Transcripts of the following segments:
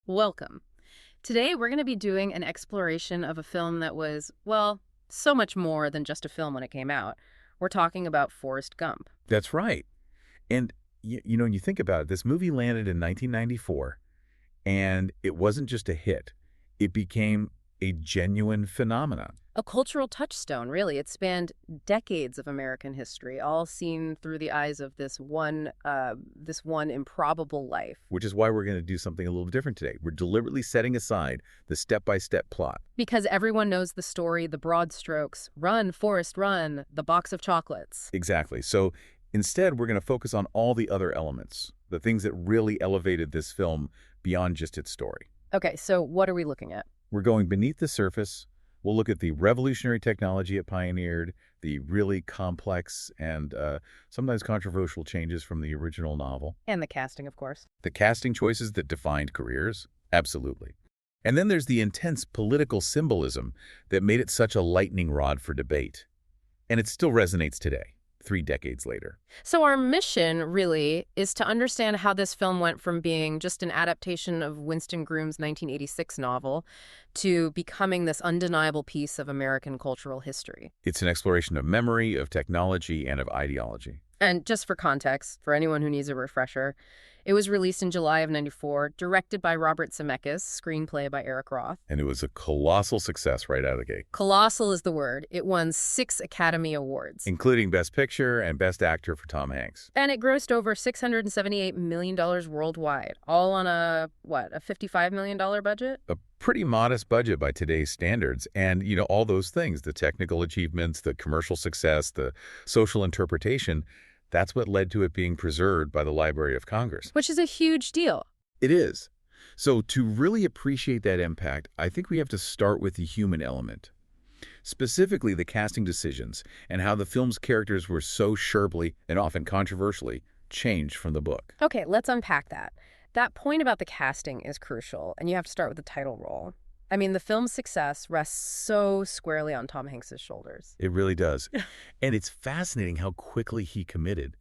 Welcome. Today we're going to be doing an exploration of a film that was, well, so much more than just a film when it came out. We're talking about Forrest Gump. That's right. And when you think about it, this movie landed in 1994, and it wasn't just a hit. It became a genuine phenomenon. A cultural touchstone, really. It spanned decades of American history, all seen through the eyes of this one improbable life. Which is why we're going to do something a little different today. We're deliberately setting aside the step-by-step plot. Because everyone knows the story, the broad strokes. Run, Forrest, run, the box of chocolates. Exactly. So instead, we're going to focus on all the other elements, the things that really elevated this film beyond just its story. Okay, so what are we looking at? We're going beneath the surface. We'll look at the revolutionary technology it pioneered, the really complex and sometimes controversial changes from the original novel. And the casting, of course. The casting choices that defined careers? Absolutely. And then there's the intense political symbolism that made it such a lightning rod for debate. And it still resonates today, 3 decades later. So our mission, really, is to understand how this film went from being just an adaptation of Winston Groom's 1986 novel to becoming this undeniable piece of American cultural history. It's an exploration of memory, of technology, and of ideology. And just for context, for anyone who needs a refresher, it was released in July of '94, directed by Robert Zemeckis, screenplay by Eric Roth. And it was a colossal success right out of the gate, Colossal is the word. It won 6 Academy Awards. including Best Picture and Best Actor for Tom Hanks. And it grossed over $678 million worldwide, all on a $55 million budget? A pretty modest budget by today's standards. And, all those things, the technical achievements, the commercial success, the social interpretation, that's what led to it being preserved by the Library of Congress. Which is a huge deal. It is. So to really appreciate that impact, I think we have to start with the human element. Specifically, the casting decisions and how the film's characters were so sharply and often controversially changed from the book. Okay, let's unpack that. That point about the casting is crucial, and you have to start with the title role. I mean, the film's success rests so squarely on Tom Hanks's shoulders. It really does. And it's fascinating how quickly he committed.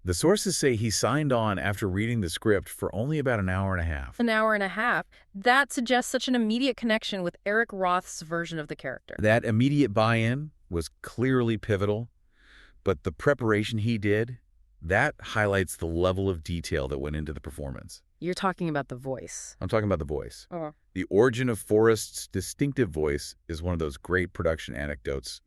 The sources say he signed on after reading the script for only about an hour and a half. An hour and a half? That suggests such an immediate connection with Eric Roth's version of the character. That immediate buy-in was clearly pivotal, but the preparation he did, that highlights the level of detail that went into the performance. You're talking about the voice. I'm talking about the voice. Oh. The origin of Forrest's distinctive voice is one of those great production anecdotes.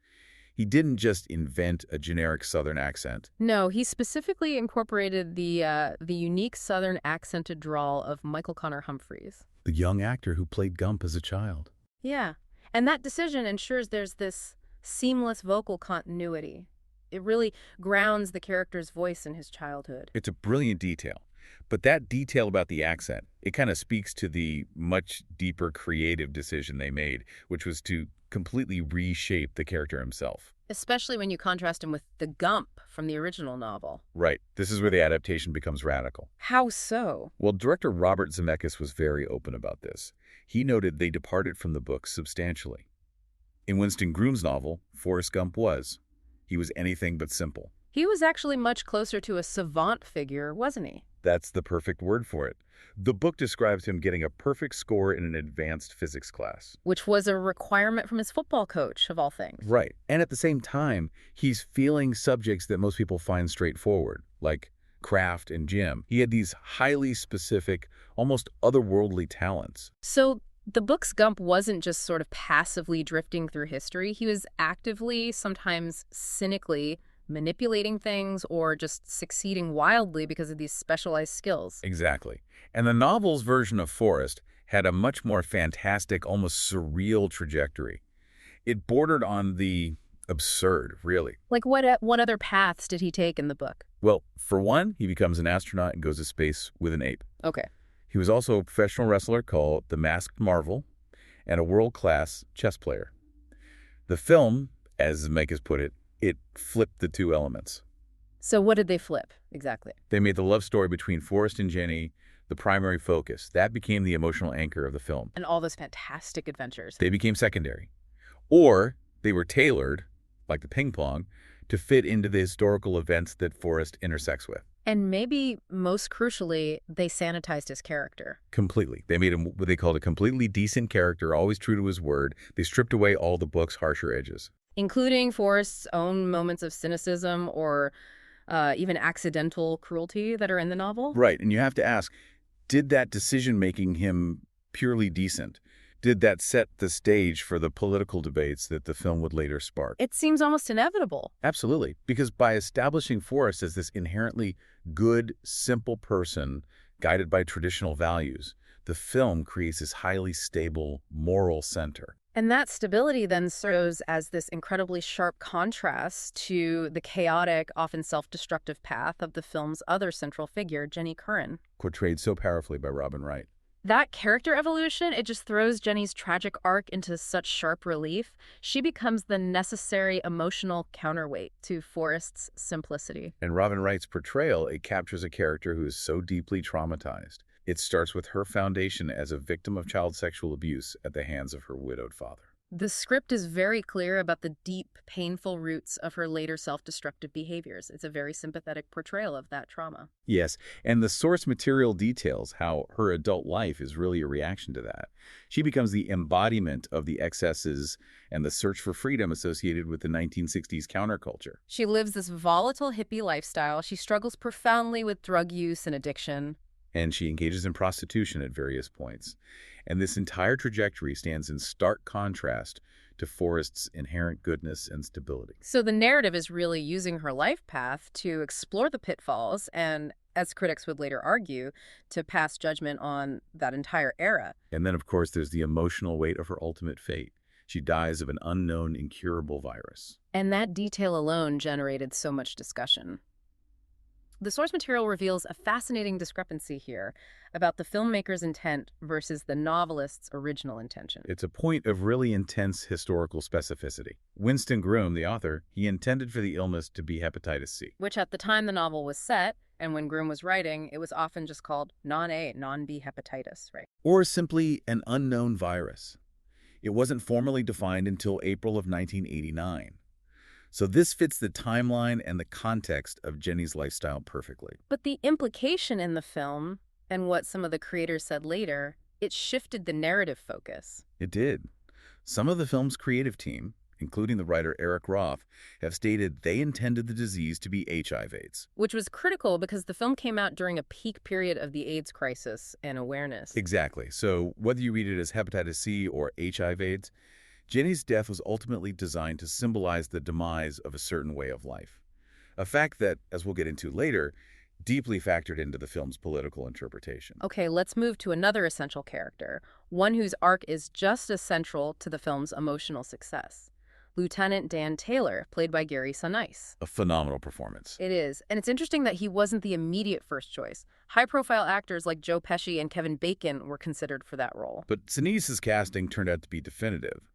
He didn't just invent a generic Southern accent. No, he specifically incorporated the unique Southern accented drawl of Michael Connor Humphreys. The young actor who played Gump as a child. Yeah, and that decision ensures there's this seamless vocal continuity. It really grounds the character's voice in his childhood. It's a brilliant detail. But that detail about the accent, it kind of speaks to the much deeper creative decision they made, which was to completely reshape the character himself. Especially when you contrast him with the Gump from the original novel. Right. This is where the adaptation becomes radical. How so? Well, director Robert Zemeckis was very open about this. He noted they departed from the book substantially. In Winston Groom's novel, Forrest Gump was. He was anything but simple. He was actually much closer to a savant figure, wasn't he? That's the perfect word for it. The book describes him getting a perfect score in an advanced physics class. Which was a requirement from his football coach, of all things. Right. And at the same time, he's feeling subjects that most people find straightforward, like craft and gym. He had these highly specific, almost otherworldly talents. So the book's Gump wasn't just sort of passively drifting through history. He was actively, sometimes cynically, manipulating things or just succeeding wildly because of these specialized skills. Exactly. And the novel's version of Forrest had a much more fantastic, almost surreal trajectory. It bordered on the absurd, really. Like what other paths did he take in the book? Well, for one, he becomes an astronaut and goes to space with an ape. Okay. He was also a professional wrestler called the Masked Marvel and a world-class chess player. The film, as Zemeckis put it flipped the two elements. So what did they flip, exactly? They made the love story between Forrest and Jenny the primary focus. That became the emotional anchor of the film. And all those fantastic adventures. They became secondary. Or they were tailored, like the ping pong, to fit into the historical events that Forrest intersects with. And maybe most crucially, they sanitized his character. Completely. They made him what they called a completely decent character, always true to his word. They stripped away all the book's harsher edges. Including Forrest's own moments of cynicism or even accidental cruelty that are in the novel? Right, and you have to ask, did that decision making him purely decent? Did that set the stage for the political debates that the film would later spark? It seems almost inevitable. Absolutely, because by establishing Forrest as this inherently good, simple person guided by traditional values, the film creates this highly stable moral center. And that stability then serves as this incredibly sharp contrast to the chaotic, often self-destructive path of the film's other central figure, Jenny Curran. Portrayed so powerfully by Robin Wright. That character evolution, it just throws Jenny's tragic arc into such sharp relief. She becomes the necessary emotional counterweight to Forrest's simplicity. And Robin Wright's portrayal, it captures a character who is so deeply traumatized. It starts with her foundation as a victim of child sexual abuse at the hands of her widowed father. The script is very clear about the deep, painful roots of her later self-destructive behaviors. It's a very sympathetic portrayal of that trauma. Yes, and the source material details how her adult life is really a reaction to that. She becomes the embodiment of the excesses and the search for freedom associated with the 1960s counterculture. She lives this volatile hippie lifestyle. She struggles profoundly with drug use and addiction. And she engages in prostitution at various points. And this entire trajectory stands in stark contrast to Forrest's inherent goodness and stability. So the narrative is really using her life path to explore the pitfalls and, as critics would later argue, to pass judgment on that entire era. And then, of course, there's the emotional weight of her ultimate fate. She dies of an unknown, incurable virus. And that detail alone generated so much discussion. The source material reveals a fascinating discrepancy here about the filmmaker's intent versus the novelist's original intention. It's a point of really intense historical specificity. Winston Groom, the author, he intended for the illness to be hepatitis C. Which at the time the novel was set, and when Groom was writing, it was often just called non-A, non-B hepatitis, right? Or simply an unknown virus. It wasn't formally defined until April of 1989. So this fits the timeline and the context of Jenny's lifestyle perfectly. But the implication in the film, and what some of the creators said later, it shifted the narrative focus. It did. Some of the film's creative team, including the writer Eric Roth, have stated they intended the disease to be HIV/AIDS. Which was critical because the film came out during a peak period of the AIDS crisis and awareness. Exactly. So whether you read it as hepatitis C or HIV/AIDS, Jenny's death was ultimately designed to symbolize the demise of a certain way of life. A fact that, as we'll get into later, deeply factored into the film's political interpretation. Okay, let's move to another essential character, one whose arc is just as central to the film's emotional success. Lieutenant Dan Taylor, played by Gary Sinise. A phenomenal performance. It is, and it's interesting that he wasn't the immediate first choice. High-profile actors like Joe Pesci and Kevin Bacon were considered for that role. But Sinise's casting turned out to be definitive.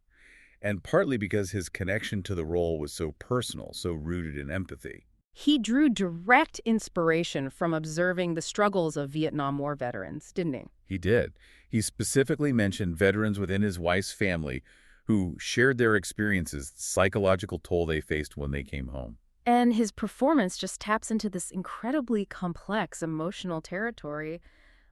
And partly because his connection to the role was so personal, so rooted in empathy. He drew direct inspiration from observing the struggles of Vietnam War veterans, didn't he? He did. He specifically mentioned veterans within his wife's family who shared their experiences, the psychological toll they faced when they came home. And his performance just taps into this incredibly complex emotional territory.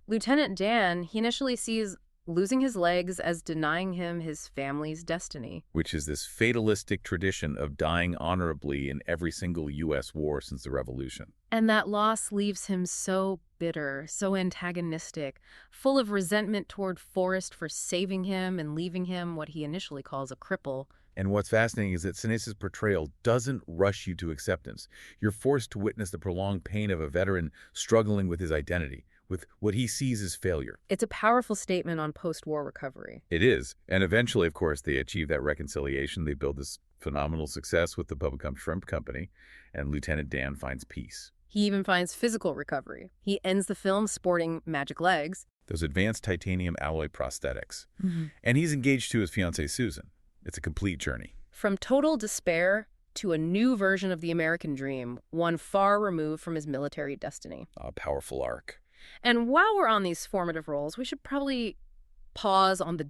Lieutenant Dan, he initially sees losing his legs as denying him his family's destiny. Which is this fatalistic tradition of dying honorably in every single U.S. war since the Revolution. And that loss leaves him so bitter, so antagonistic, full of resentment toward Forrest for saving him and leaving him what he initially calls a cripple. And what's fascinating is that Sinise's portrayal doesn't rush you to acceptance. You're forced to witness the prolonged pain of a veteran struggling with his identity, with what he sees as failure. It's a powerful statement on post-war recovery. It is. And eventually, of course, they achieve that reconciliation. They build this phenomenal success with the Bubblegum Shrimp Company, and Lieutenant Dan finds peace. He even finds physical recovery. He ends the film sporting magic legs. Those advanced titanium alloy prosthetics. And he's engaged to his fiancée, Susan. It's a complete journey. From total despair to a new version of the American dream, one far removed from his military destiny. A powerful arc. And while we're on these formative roles, we should probably pause on the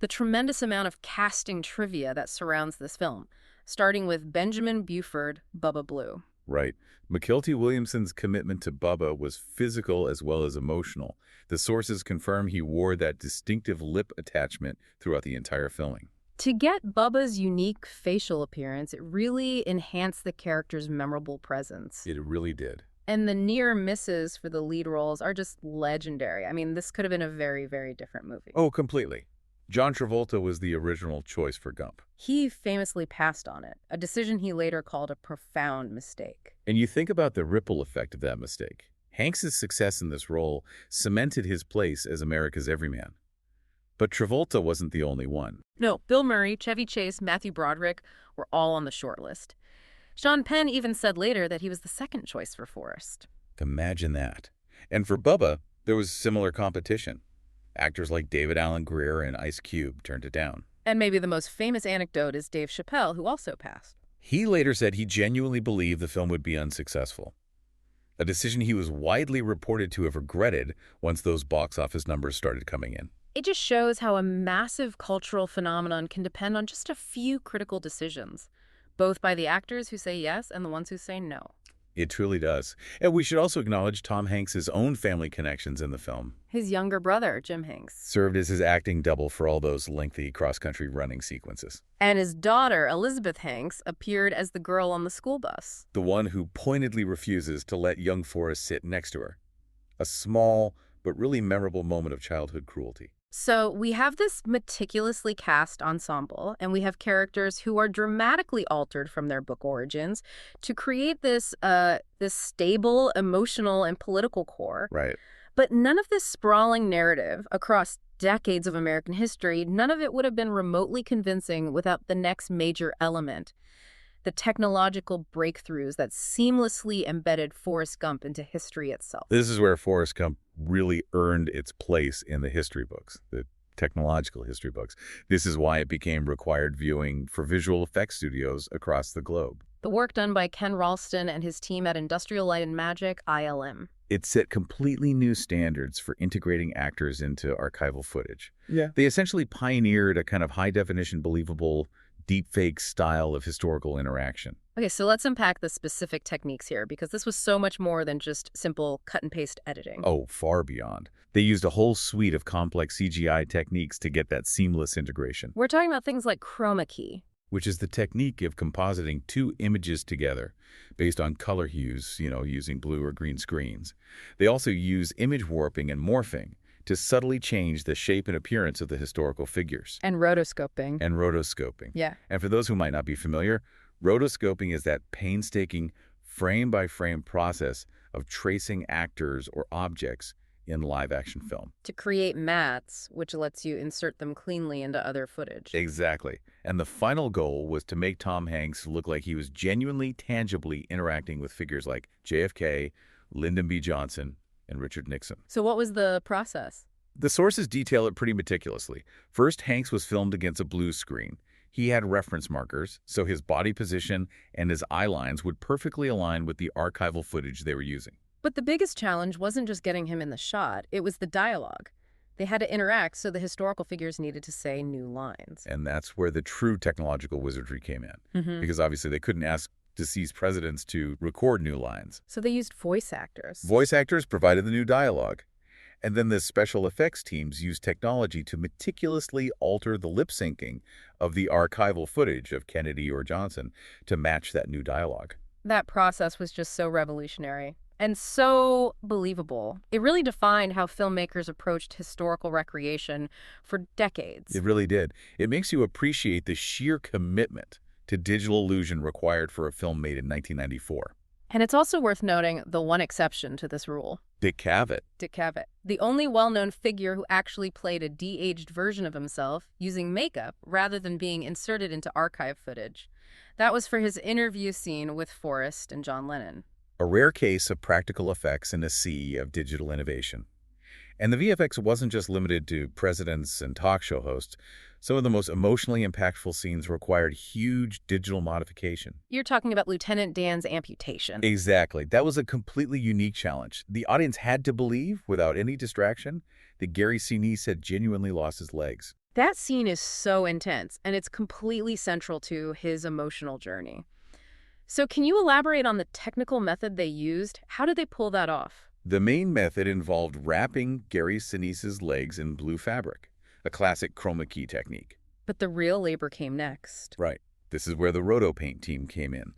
tremendous amount of casting trivia that surrounds this film, starting with Benjamin Buford, Bubba Blue. Right. McKelty Williamson's commitment to Bubba was physical as well as emotional. The sources confirm he wore that distinctive lip attachment throughout the entire filming. To get Bubba's unique facial appearance, it really enhanced the character's memorable presence. It really did. And the near misses for the lead roles are just legendary. I mean, this could have been a very, very different movie. Oh, completely. John Travolta was the original choice for Gump. He famously passed on it, a decision he later called a profound mistake. And you think about the ripple effect of that mistake. Hanks' success in this role cemented his place as America's everyman. But Travolta wasn't the only one. No, Bill Murray, Chevy Chase, Matthew Broderick were all on the short list. Sean Penn even said later that he was the second choice for Forrest. Imagine that. And for Bubba, there was similar competition. Actors like David Alan Grier and Ice Cube turned it down. And maybe the most famous anecdote is Dave Chappelle, who also passed. He later said he genuinely believed the film would be unsuccessful, a decision he was widely reported to have regretted once those box office numbers started coming in. It just shows how a massive cultural phenomenon can depend on just a few critical decisions, both by the actors who say yes and the ones who say no. It truly does. And we should also acknowledge Tom Hanks' own family connections in the film. His younger brother, Jim Hanks. Served as his acting double for all those lengthy cross-country running sequences. And his daughter, Elizabeth Hanks, appeared as the girl on the school bus. The one who pointedly refuses to let young Forrest sit next to her. A small but really memorable moment of childhood cruelty. So we have this meticulously cast ensemble, and we have characters who are dramatically altered from their book origins to create this stable, emotional, and political core. Right. But none of this sprawling narrative across decades of American history, none of it would have been remotely convincing without the next major element, the technological breakthroughs that seamlessly embedded Forrest Gump into history itself. This is where Forrest Gump really earned its place in the history books, the technological history books. This is why it became required viewing for visual effects studios across the globe. The work done by Ken Ralston and his team at Industrial Light and Magic, ILM. It set completely new standards for integrating actors into archival footage. Yeah. They essentially pioneered a kind of high-definition, believable, deepfake style of historical interaction. Okay, so let's unpack the specific techniques here, because this was so much more than just simple cut-and-paste editing. Oh, far beyond. They used a whole suite of complex CGI techniques to get that seamless integration. We're talking about things like chroma key, which is the technique of compositing two images together based on color hues, using blue or green screens. They also use image warping and morphing to subtly change the shape and appearance of the historical figures. and rotoscoping. And rotoscoping. Yeah. And for those who might not be familiar, rotoscoping is that painstaking frame-by-frame process of tracing actors or objects in live-action film. To create mats, which lets you insert them cleanly into other footage. Exactly. And the final goal was to make Tom Hanks look like he was genuinely, tangibly interacting with figures like JFK, Lyndon B. Johnson, and Richard Nixon. So what was the process? The sources detail it pretty meticulously. First, Hanks was filmed against a blue screen. He had reference markers, so his body position and his eye lines would perfectly align with the archival footage they were using. But the biggest challenge wasn't just getting him in the shot, it was the dialogue. They had to interact, so the historical figures needed to say new lines. And that's where the true technological wizardry came in. Because obviously they couldn't ask deceased presidents to record new lines. So they used voice actors. Voice actors provided the new dialogue. And then the special effects teams used technology to meticulously alter the lip syncing of the archival footage of Kennedy or Johnson to match that new dialogue. That process was just so revolutionary and so believable. It really defined how filmmakers approached historical recreation for decades. It really did. It makes you appreciate the sheer commitment to digital illusion required for a film made in 1994. And it's also worth noting the one exception to this rule. Dick Cavett. Dick Cavett, the only well-known figure who actually played a de-aged version of himself using makeup rather than being inserted into archive footage. That was for his interview scene with Forrest and John Lennon. A rare case of practical effects in a sea of digital innovation. And the VFX wasn't just limited to presidents and talk show hosts. Some of the most emotionally impactful scenes required huge digital modification. You're talking about Lieutenant Dan's amputation. Exactly. That was a completely unique challenge. The audience had to believe, without any distraction, that Gary Sinise had genuinely lost his legs. That scene is so intense, and it's completely central to his emotional journey. So can you elaborate on the technical method they used? How did they pull that off? The main method involved wrapping Gary Sinise's legs in blue fabric, a classic chroma key technique. But the real labor came next. Right. This is where the rotopaint team came in.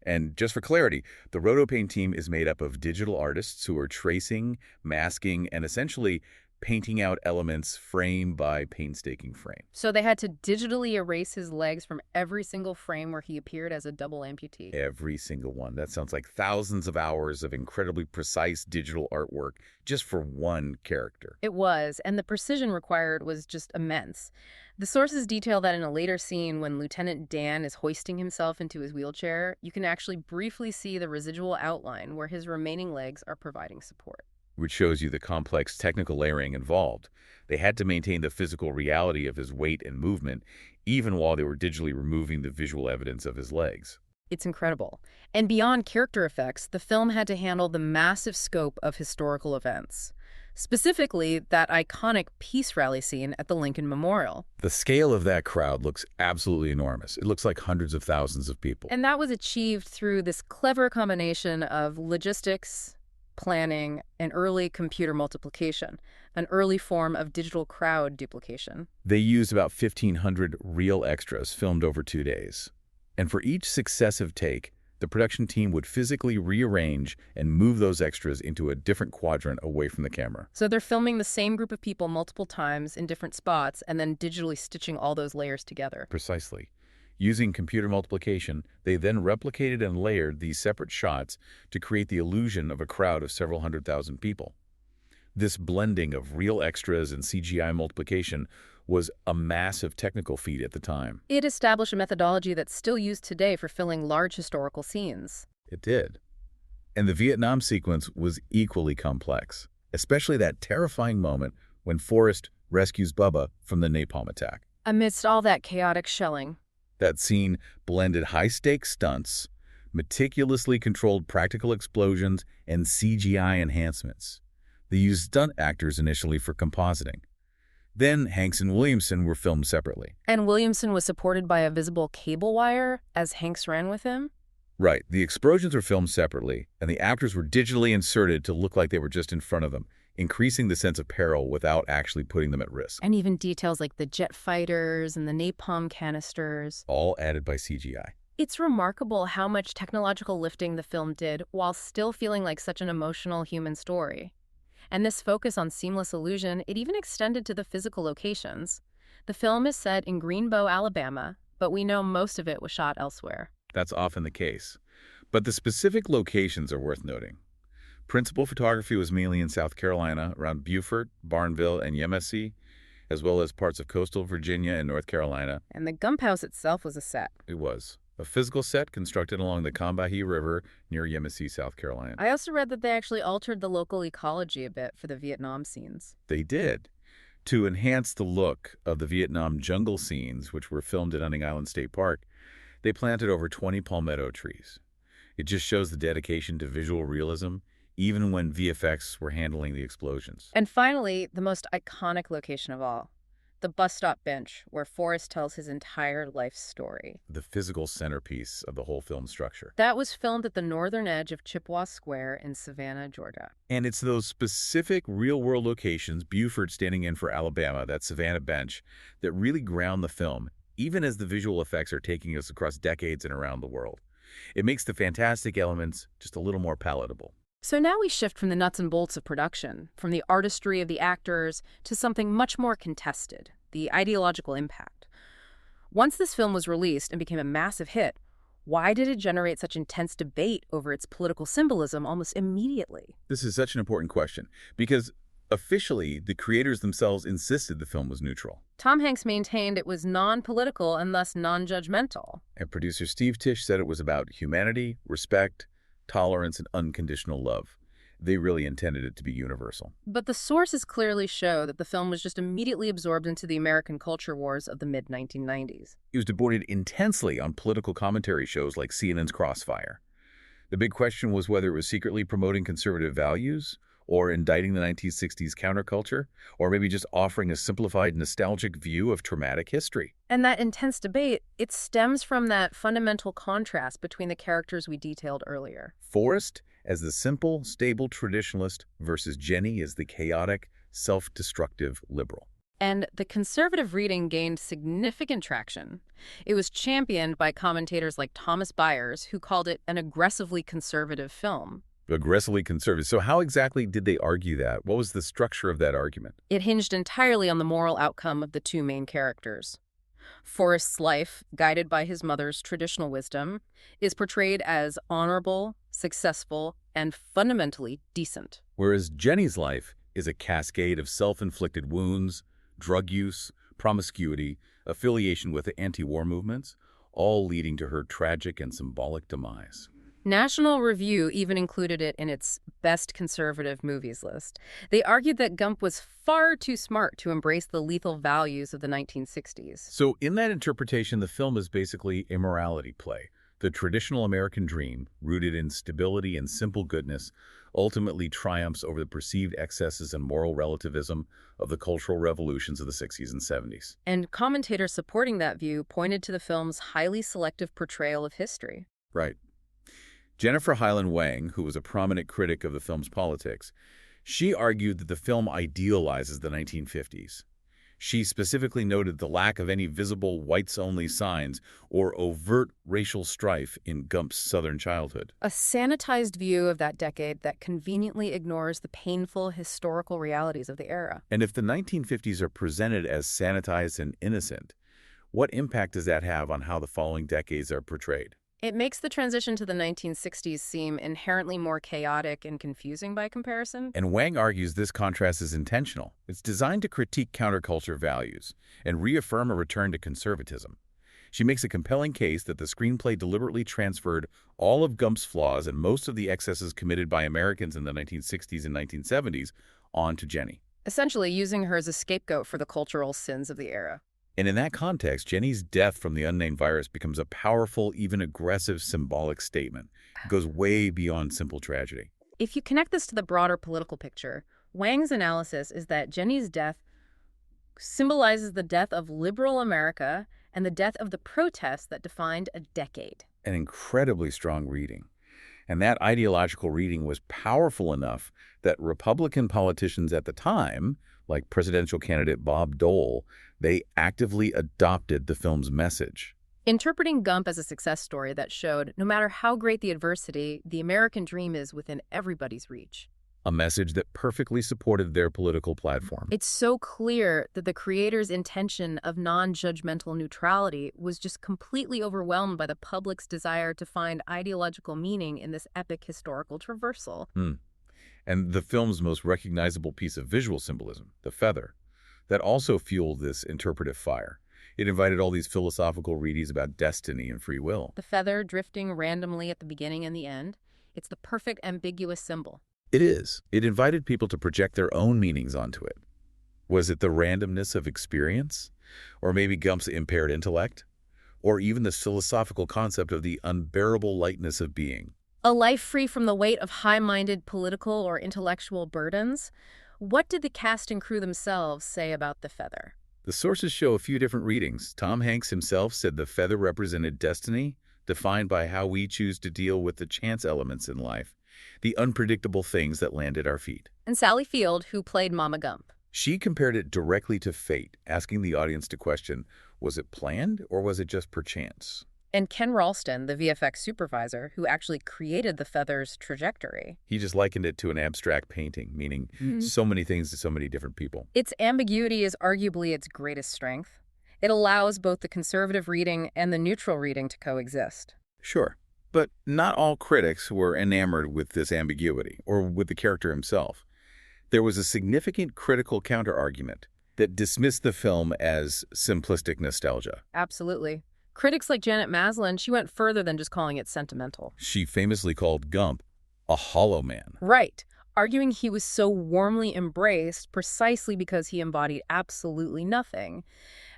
And just for clarity, the rotopaint team is made up of digital artists who are tracing, masking, and essentially painting out elements frame by painstaking frame. So they had to digitally erase his legs from every single frame where he appeared as a double amputee. Every single one. That sounds like thousands of hours of incredibly precise digital artwork just for one character. It was, and the precision required was just immense. The sources detail that in a later scene when Lieutenant Dan is hoisting himself into his wheelchair, you can actually briefly see the residual outline where his remaining legs are providing support. Which shows you the complex technical layering involved. They had to maintain the physical reality of his weight and movement, even while they were digitally removing the visual evidence of his legs. It's incredible. And beyond character effects, the film had to handle the massive scope of historical events. Specifically, that iconic peace rally scene at the Lincoln Memorial. The scale of that crowd looks absolutely enormous. It looks like hundreds of thousands of people. And that was achieved through this clever combination of logistics, planning, and early computer multiplication, an early form of digital crowd duplication. They used about 1,500 real extras filmed over 2 days. And for each successive take, the production team would physically rearrange and move those extras into a different quadrant away from the camera. So they're filming the same group of people multiple times in different spots and then digitally stitching all those layers together. Precisely. Using computer multiplication, they then replicated and layered these separate shots to create the illusion of a crowd of several 100,000 people. This blending of real extras and CGI multiplication was a massive technical feat at the time. It established a methodology that's still used today for filling large historical scenes. It did. And the Vietnam sequence was equally complex, especially that terrifying moment when Forrest rescues Bubba from the napalm attack. Amidst all that chaotic shelling. That scene blended high-stakes stunts, meticulously controlled practical explosions, and CGI enhancements. They used stunt actors initially for compositing. Then Hanks and Williamson were filmed separately. And Williamson was supported by a visible cable wire as Hanks ran with him? Right. The explosions were filmed separately, and the actors were digitally inserted to look like they were just in front of them, increasing the sense of peril without actually putting them at risk. And even details like the jet fighters and the napalm canisters. All added by CGI. It's remarkable how much technological lifting the film did while still feeling like such an emotional human story. And this focus on seamless illusion, it even extended to the physical locations. The film is set in Greenbow, Alabama, but we know most of it was shot elsewhere. That's often the case. But the specific locations are worth noting. Principal photography was mainly in South Carolina, around Beaufort, Barnville, and Yemassee, as well as parts of coastal Virginia and North Carolina. And the Gump House itself was a set. It was. A physical set constructed along the Combahee River near Yemassee, South Carolina. I also read that they actually altered the local ecology a bit for the Vietnam scenes. They did. To enhance the look of the Vietnam jungle scenes, which were filmed at Hunting Island State Park, they planted over 20 palmetto trees. It just shows the dedication to visual realism, even when VFX were handling the explosions. And finally, the most iconic location of all, the bus stop bench, where Forrest tells his entire life story. The physical centerpiece of the whole film structure. That was filmed at the northern edge of Chippewa Square in Savannah, Georgia. And it's those specific real-world locations, Beaufort standing in for Alabama, that Savannah bench, that really ground the film, even as the visual effects are taking us across decades and around the world. It makes the fantastic elements just a little more palatable. So now we shift from the nuts and bolts of production, from the artistry of the actors, to something much more contested, the ideological impact. Once this film was released and became a massive hit, why did it generate such intense debate over its political symbolism almost immediately? This is such an important question, because officially, the creators themselves insisted the film was neutral. Tom Hanks maintained it was non-political and thus non-judgmental. And producer Steve Tisch said it was about humanity, respect, tolerance, and unconditional love. They really intended it to be universal. But the sources clearly show that the film was just immediately absorbed into the American culture wars of the mid-1990s. It was debated intensely on political commentary shows like CNN's Crossfire. The big question was whether it was secretly promoting conservative values or indicting the 1960s counterculture, or maybe just offering a simplified, nostalgic view of traumatic history. And that intense debate, it stems from that fundamental contrast between the characters we detailed earlier. Forrest as the simple, stable traditionalist versus Jenny as the chaotic, self-destructive liberal. And the conservative reading gained significant traction. It was championed by commentators like Thomas Byers, who called it an aggressively conservative film. Aggressively conservative. So how exactly did they argue that? What was the structure of that argument? It hinged entirely on the moral outcome of the two main characters. Forrest's life, guided by his mother's traditional wisdom, is portrayed as honorable, successful, and fundamentally decent. Whereas Jenny's life is a cascade of self-inflicted wounds, drug use, promiscuity, affiliation with the anti-war movements, all leading to her tragic and symbolic demise. National Review even included it in its best conservative movies list. They argued that Gump was far too smart to embrace the lethal values of the 1960s. So in that interpretation, the film is basically a morality play. The traditional American dream, rooted in stability and simple goodness, ultimately triumphs over the perceived excesses and moral relativism of the cultural revolutions of the 60s and 70s. And commentators supporting that view pointed to the film's highly selective portrayal of history. Right. Jennifer Highland Wang, who was a prominent critic of the film's politics, she argued that the film idealizes the 1950s. She specifically noted the lack of any visible whites-only signs or overt racial strife in Gump's Southern childhood. A sanitized view of that decade that conveniently ignores the painful historical realities of the era. And if the 1950s are presented as sanitized and innocent, what impact does that have on how the following decades are portrayed? It makes the transition to the 1960s seem inherently more chaotic and confusing by comparison. And Wang argues this contrast is intentional. It's designed to critique counterculture values and reaffirm a return to conservatism. She makes a compelling case that the screenplay deliberately transferred all of Gump's flaws and most of the excesses committed by Americans in the 1960s and 1970s onto Jenny. Essentially using her as a scapegoat for the cultural sins of the era. And in that context, Jenny's death from the unnamed virus becomes a powerful, even aggressive symbolic statement. It goes way beyond simple tragedy. If you connect this to the broader political picture, Wang's analysis is that Jenny's death symbolizes the death of liberal America and the death of the protests that defined a decade. An incredibly strong reading. And that ideological reading was powerful enough that Republican politicians at the time, like presidential candidate Bob Dole, they actively adopted the film's message. Interpreting Gump as a success story that showed no matter how great the adversity, the American dream is within everybody's reach. A message that perfectly supported their political platform. It's so clear that the creator's intention of non-judgmental neutrality was just completely overwhelmed by the public's desire to find ideological meaning in this epic historical traversal. And the film's most recognizable piece of visual symbolism, the feather, that also fueled this interpretive fire. It invited all these philosophical readings about destiny and free will. The feather drifting randomly at the beginning and the end, it's the perfect ambiguous symbol. It is. It invited people to project their own meanings onto it. Was it the randomness of experience? Or maybe Gump's impaired intellect? Or even the philosophical concept of the unbearable lightness of being? A life free from the weight of high-minded political or intellectual burdens? What did the cast and crew themselves say about the feather? The sources show a few different readings. Tom Hanks himself said the feather represented destiny, defined by how we choose to deal with the chance elements in life, the unpredictable things that land at our feet. And Sally Field, who played Mama Gump. She compared it directly to fate, asking the audience to question, was it planned or was it just perchance? And Ken Ralston, the VFX supervisor, who actually created the feather's trajectory. He just likened it to an abstract painting, meaning so many things to so many different people. Its ambiguity is arguably its greatest strength. It allows both the conservative reading and the neutral reading to coexist. Sure, but not all critics were enamored with this ambiguity, or with the character himself. There was a significant critical counterargument that dismissed the film as simplistic nostalgia. Absolutely. Critics like Janet Maslin, she went further than just calling it sentimental. She famously called Gump a hollow man. Right. arguing he was so warmly embraced precisely because he embodied absolutely nothing.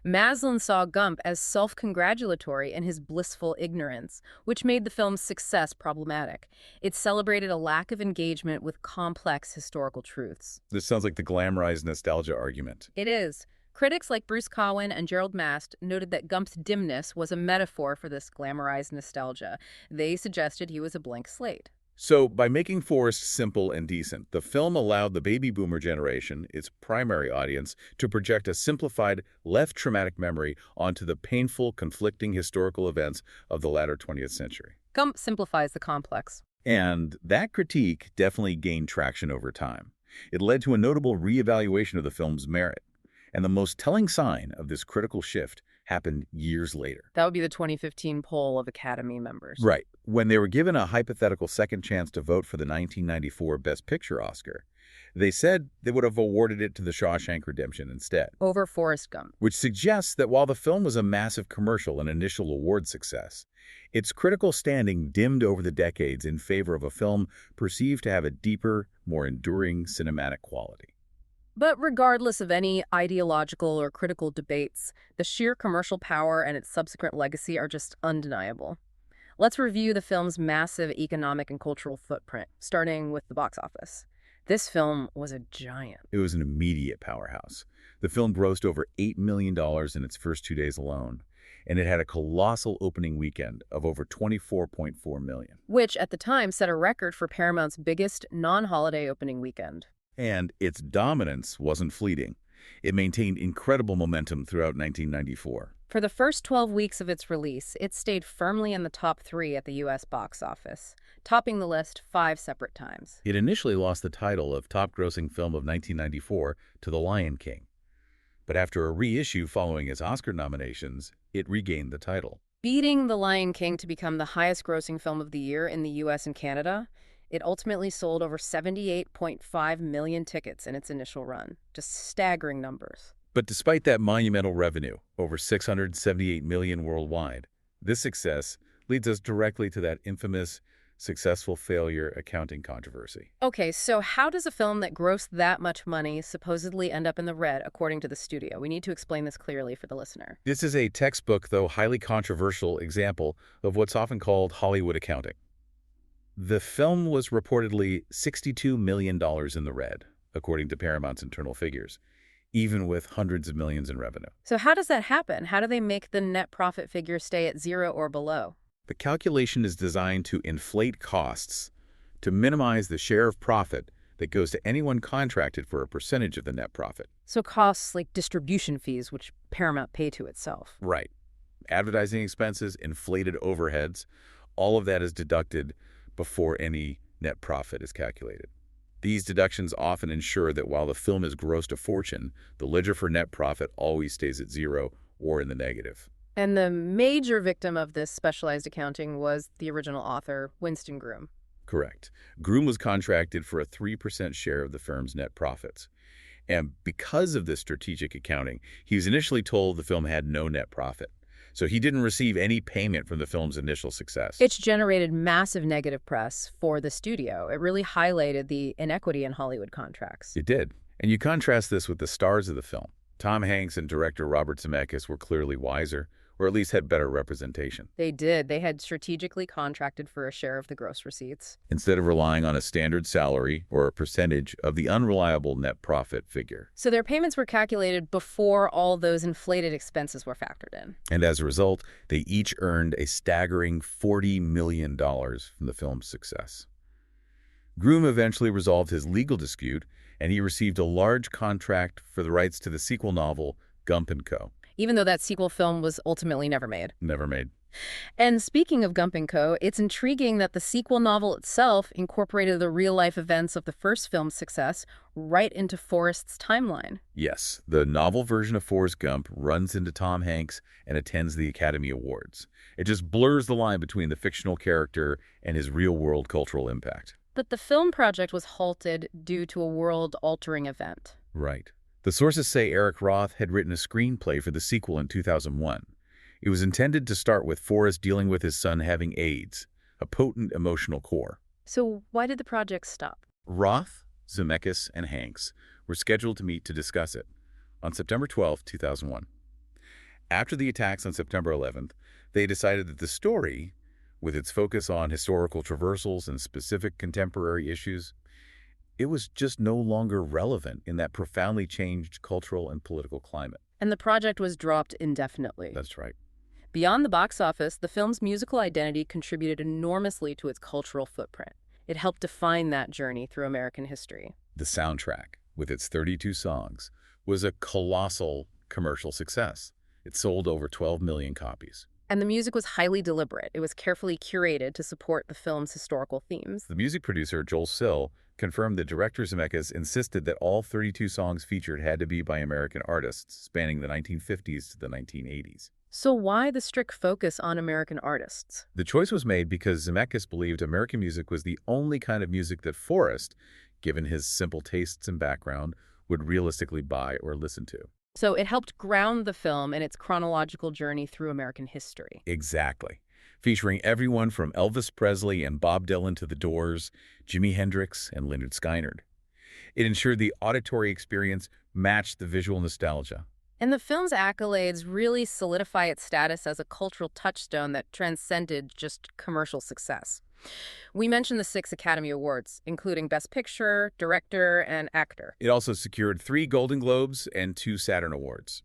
Maslin saw Gump as self-congratulatory in his blissful ignorance, which made the film's success problematic. It celebrated a lack of engagement with complex historical truths. This sounds like the glamorized nostalgia argument. It is. Critics like Bruce Cowan and Gerald Mast noted that Gump's dimness was a metaphor for this glamorized nostalgia. They suggested he was a blank slate. So, by making Forrest simple and decent, the film allowed the baby boomer generation, its primary audience, to project a simplified, left traumatic memory onto the painful, conflicting historical events of the latter 20th century. Gump simplifies the complex. And that critique definitely gained traction over time. It led to a notable reevaluation of the film's merit. And the most telling sign of this critical shift happened years later. That would be the 2015 poll of Academy members. Right. When they were given a hypothetical second chance to vote for the 1994 Best Picture Oscar, they said they would have awarded it to The Shawshank Redemption instead. Over Forrest Gump. Which suggests that while the film was a massive commercial and initial award success, its critical standing dimmed over the decades in favor of a film perceived to have a deeper, more enduring cinematic quality. But regardless of any ideological or critical debates, the sheer commercial power and its subsequent legacy are just undeniable. Let's review the film's massive economic and cultural footprint, starting with the box office. This film was a giant. It was an immediate powerhouse. The film grossed over $8 million in its first 2 days alone, and it had a colossal opening weekend of over $24.4 million. Which, at the time, set a record for Paramount's biggest non-holiday opening weekend. And its dominance wasn't fleeting. It maintained incredible momentum throughout 1994. For the first 12 weeks of its release, it stayed firmly in the top 3 at the U.S. box office, topping the list 5 separate times. It initially lost the title of top-grossing film of 1994 to The Lion King. But after a reissue following its Oscar nominations, it regained the title. Beating The Lion King to become the highest-grossing film of the year in the U.S. and Canada, it ultimately sold over 78.5 million tickets in its initial run. Just staggering numbers. But despite that monumental revenue, over $678 million worldwide, this success leads us directly to that infamous successful failure accounting controversy. Okay, so how does a film that grossed that much money supposedly end up in the red, according to the studio? We need to explain this clearly for the listener. This is a textbook, though highly controversial, example of what's often called Hollywood accounting. The film was reportedly $62 million in the red, according to Paramount's internal figures, even with hundreds of millions in revenue. So how does that happen? How do they make the net profit figure stay at 0 or below? The calculation is designed to inflate costs, to minimize the share of profit that goes to anyone contracted for a percentage of the net profit. So costs like distribution fees, which Paramount pay to itself. Right. Advertising expenses, inflated overheads, all of that is deducted before any net profit is calculated. These deductions often ensure that while the film has grossed a fortune, the ledger for net profit always stays at 0 or in the negative. And the major victim of this specialized accounting was the original author, Winston Groom. Correct. Groom was contracted for a 3% share of the firm's net profits. And because of this strategic accounting, he was initially told the film had no net profit. So he didn't receive any payment from the film's initial success. It's generated massive negative press for the studio. It really highlighted the inequity in Hollywood contracts. It did. And you contrast this with the stars of the film. Tom Hanks and director Robert Zemeckis were clearly wiser, or at least had better representation. They did. They had strategically contracted for a share of the gross receipts. Instead of relying on a standard salary or a percentage of the unreliable net profit figure. So their payments were calculated before all those inflated expenses were factored in. And as a result, they each earned a staggering $40 million from the film's success. Groom eventually resolved his legal dispute, and he received a large contract for the rights to the sequel novel, Gump & Co. Even though that sequel film was ultimately never made. Never made. And speaking of Gump & Co., it's intriguing that the sequel novel itself incorporated the real-life events of the first film's success right into Forrest's timeline. Yes, the novel version of Forrest Gump runs into Tom Hanks and attends the Academy Awards. It just blurs the line between the fictional character and his real-world cultural impact. But the film project was halted due to a world-altering event. Right. The sources say Eric Roth had written a screenplay for the sequel in 2001. It was intended to start with Forrest dealing with his son having AIDS, a potent emotional core. So why did the project stop? Roth Zemeckis, and Hanks were scheduled to meet to discuss it on September 12, 2001. After the attacks on September 11th, they decided that the story, with its focus on historical traversals and specific contemporary issues, it was just no longer relevant in that profoundly changed cultural and political climate. And the project was dropped indefinitely. That's right. Beyond the box office, the film's musical identity contributed enormously to its cultural footprint. It helped define that journey through American history. The soundtrack, with its 32 songs, was a colossal commercial success. It sold over 12 million copies. And the music was highly deliberate. It was carefully curated to support the film's historical themes. The music producer, Joel Sill, confirmed that director Zemeckis insisted that all 32 songs featured had to be by American artists, spanning the 1950s to the 1980s. So why the strict focus on American artists? The choice was made because Zemeckis believed American music was the only kind of music that Forrest, given his simple tastes and background, would realistically buy or listen to. So it helped ground the film in its chronological journey through American history. Exactly. Featuring everyone from Elvis Presley and Bob Dylan to The Doors, Jimi Hendrix, and Lynyrd Skynyrd. It ensured the auditory experience matched the visual nostalgia. And the film's accolades really solidify its status as a cultural touchstone that transcended just commercial success. We mentioned the 6 Academy Awards, including Best Picture, Director, and Actor. It also secured 3 Golden Globes and 2 Saturn Awards.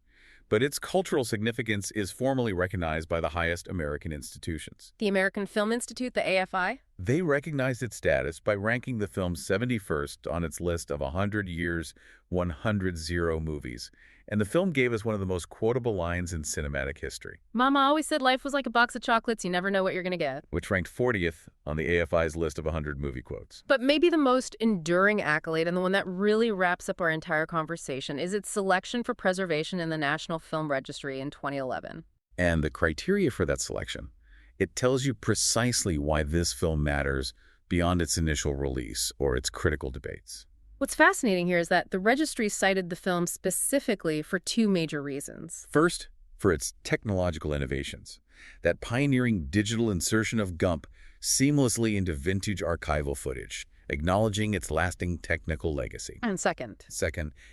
But its cultural significance is formally recognized by the highest American institutions. The American Film Institute, the AFI? They recognized its status by ranking the film 71st on its list of 100 years, 100 movies. And the film gave us one of the most quotable lines in cinematic history. Mama always said life was like a box of chocolates. You never know what you're going to get. Which ranked 40th on the AFI's list of 100 movie quotes. But maybe the most enduring accolade, and the one that really wraps up our entire conversation, is its selection for preservation in the National Film Registry in 2011. And the criteria for that selection, it tells you precisely why this film matters beyond its initial release or its critical debates. What's fascinating here is that the registry cited the film specifically for 2 major reasons. First, for its technological innovations. That pioneering digital insertion of Gump seamlessly into vintage archival footage, acknowledging its lasting technical legacy. And second,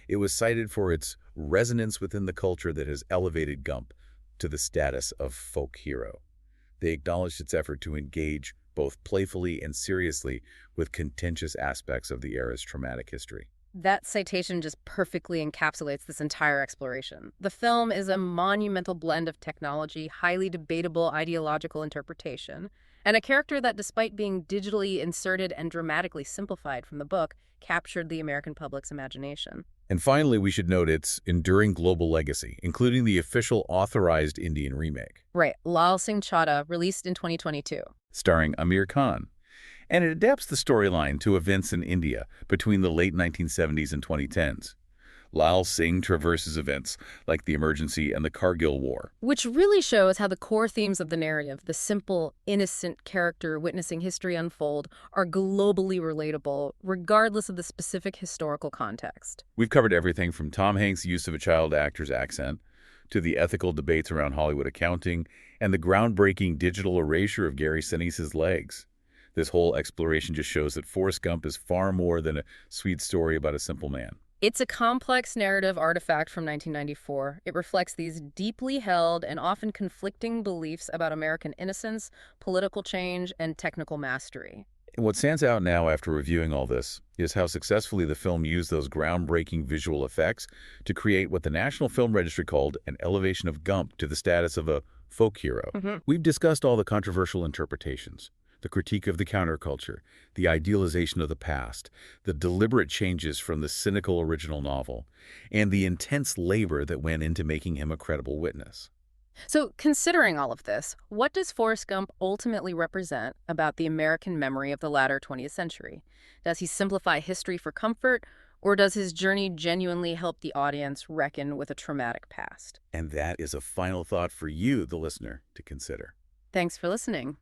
it was cited for its resonance within the culture that has elevated Gump to the status of folk hero. They acknowledged its effort to engage both playfully and seriously with contentious aspects of the era's traumatic history. that citation just perfectly encapsulates this entire exploration. The film is a monumental blend of technology, highly debatable ideological interpretation, and a character that, despite being digitally inserted and dramatically simplified from the book, captured the American public's imagination. And finally, we should note its enduring global legacy, including the official authorized Indian remake. Right, Lal Singh Chaddha, released in 2022. Starring Amir Khan. And it adapts the storyline to events in India between the late 1970s and 2010s. Lal Singh traverses events like the emergency and the Kargil War. Which really shows how the core themes of the narrative, the simple, innocent character witnessing history unfold, are globally relatable, regardless of the specific historical context. We've covered everything from Tom Hanks' use of a child actor's accent, to the ethical debates around Hollywood accounting, and the groundbreaking digital erasure of Gary Sinise's legs. This whole exploration just shows that Forrest Gump is far more than a sweet story about a simple man. It's a complex narrative artifact from 1994. It reflects these deeply held and often conflicting beliefs about American innocence, political change, and technical mastery. And what stands out now after reviewing all this is how successfully the film used those groundbreaking visual effects to create what the National Film Registry called an elevation of Gump to the status of a folk hero. We've discussed all the controversial interpretations, the critique of the counterculture, the idealization of the past, the deliberate changes from the cynical original novel, and the intense labor that went into making him a credible witness. So, considering all of this, what does Forrest Gump ultimately represent about the American memory of the latter 20th century? Does he simplify history for comfort, or does his journey genuinely help the audience reckon with a traumatic past? And that is a final thought for you, the listener, to consider. Thanks for listening.